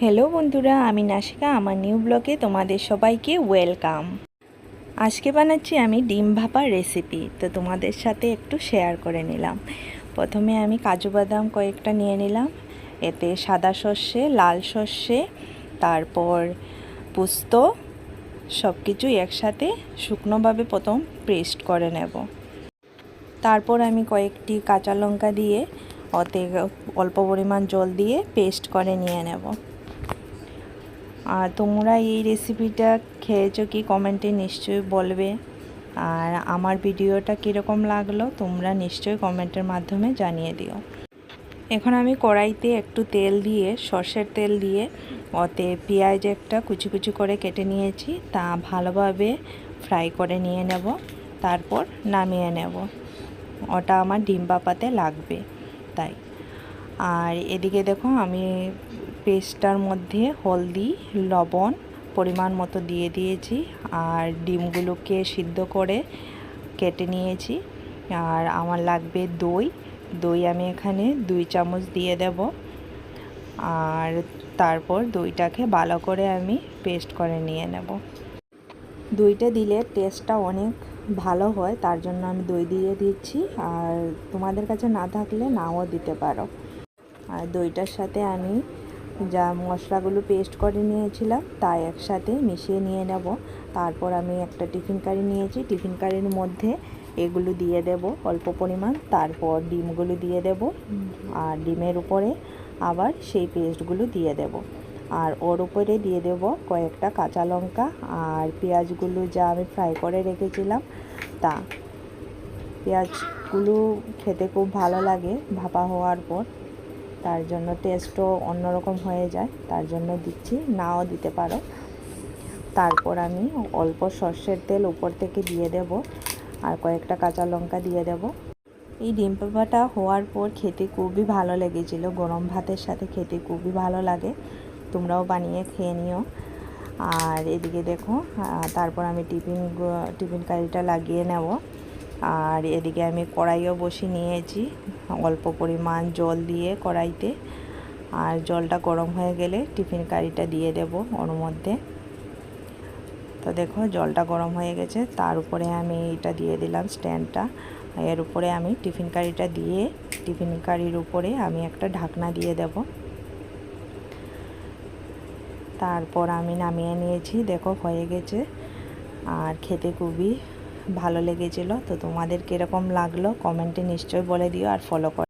Hello বন্ধুরা, আমি নাশিকা। আমার নিউ ব্লগে তোমাদের সবাইকে ওয়েলকাম। আজকে বানাচ্ছি আমি ডিম ভাপা রেসিপি, তো তোমাদের সাথে একটু শেয়ার করে নিলাম। প্রথমে আমি কাজু বাদাম কয়েকটা নিয়ে নিলাম, এতে সাদা সর্ষে, লাল সর্ষে, তারপর পোস্ত, সব কিছু একসাথে শুকনোভাবে প্রথম পেস্ট করে নেব। তারপর আমি কয়েকটি কাঁচা লঙ্কা দিয়ে ওতে অল্প পরিমাণ জল দিয়ে পেস্ট করে নিয়ে নেব। আর তোমরা এই রেসিপিটা খেয়েছো কি কমেন্টে নিশ্চয়ই বলবে। আর আমার ভিডিওটা কীরকম লাগলো তোমরা নিশ্চয়ই কমেন্টের মাধ্যমে জানিয়ে দিও। এখন আমি কড়াইতে একটু তেল দিয়ে, সর্ষের তেল দিয়ে ওতে পেঁয়াজ একটা কুচি কুচি করে কেটে নিয়েছি, তা ভালোভাবে ফ্রাই করে নিয়ে নেব, তারপর নামিয়ে নেব। ওটা আমার ডিম ভাপাতে লাগবে তাই। আর এদিকে দেখো আমি পেস্টটার মধ্যে হলদি, লবণ পরিমাণ মতো দিয়ে দিয়েছি, আর ডিমগুলোকে সিদ্ধ করে কেটে নিয়েছি। আর আমার লাগবে দই আমি এখানে 2 চামচ দিয়ে দেব। আর তারপর দইটাকে ভালো করে আমি পেস্ট করে নিয়ে নেব। দইটা দিলে টেস্টটা অনেক ভালো হয়, তার জন্য আমি দই দিয়ে দিচ্ছি। আর তোমাদের কাছে না থাকলে নাও দিতে পারো। আর দইটার সাথে আমি যা মশলাগুলো পেস্ট করে নিয়েছিলাম তা একসাথে মিশিয়ে নিয়ে নেব। তারপর আমি একটা টিফিন কারি নিয়েছি, টিফিন কারির মধ্যে এগুলো দিয়ে দেব অল্প পরিমাণ, তারপর ডিমগুলো দিয়ে দেব, আর ডিমের উপরে আবার সেই পেস্টগুলো দিয়ে দেব। আর ওর উপরে দিয়ে দেব কয়েকটা কাঁচা লঙ্কা আর পেঁয়াজগুলো যা আমি ফ্রাই করে রেখেছিলাম তা। পেঁয়াজগুলো খেতে খুব ভালো লাগে ভাপা হওয়ার পর, তার জন্য টেস্টও অন্যরকম হয়ে যায়, তার জন্য দিচ্ছি, নাও দিতে পারো। তারপর আমি অল্প সর্ষের তেল উপর থেকে দিয়ে দেব, আর কয়েকটা কাঁচা লঙ্কা দিয়ে দেব। এই ডিম ভাপাটা হওয়ার পর খেতে খুবই ভালো লেগেছিলো, গরম ভাতের সাথে খেতে খুবই ভালো লাগে। তোমরাও বানিয়ে খেয়ে নিও। আর এদিকে দেখো, তারপর আমি টিফিন কারিটা লাগিয়ে নেব। আর এদিকে আমি কড়াইও বসিয়ে নিয়েছি অল্প পরিমাণ জল দিয়ে কড়াইতে। আর জলটা গরম হয়ে গেলে টিফিন কারিটা দিয়ে দেব ওর মধ্যে। তো দেখো জলটা গরম হয়ে গেছে, তার উপরে আমি এটা দিয়ে দিলাম স্ট্যান্ডটা। এর উপরে আমি টিফিন কারিটা দিয়ে টিফিন কারির উপরে আমি একটা ঢাকনা দিয়ে দেব। তারপর আমি নামিয়ে নিয়েছি, দেখো হয়ে গেছে। আর খেতে খুবই ভালো লেগেছিলো। তো তোমাদের কীরকম লাগলো কমেন্টে নিশ্চয়ই বলে দিও, আর ফলো করো।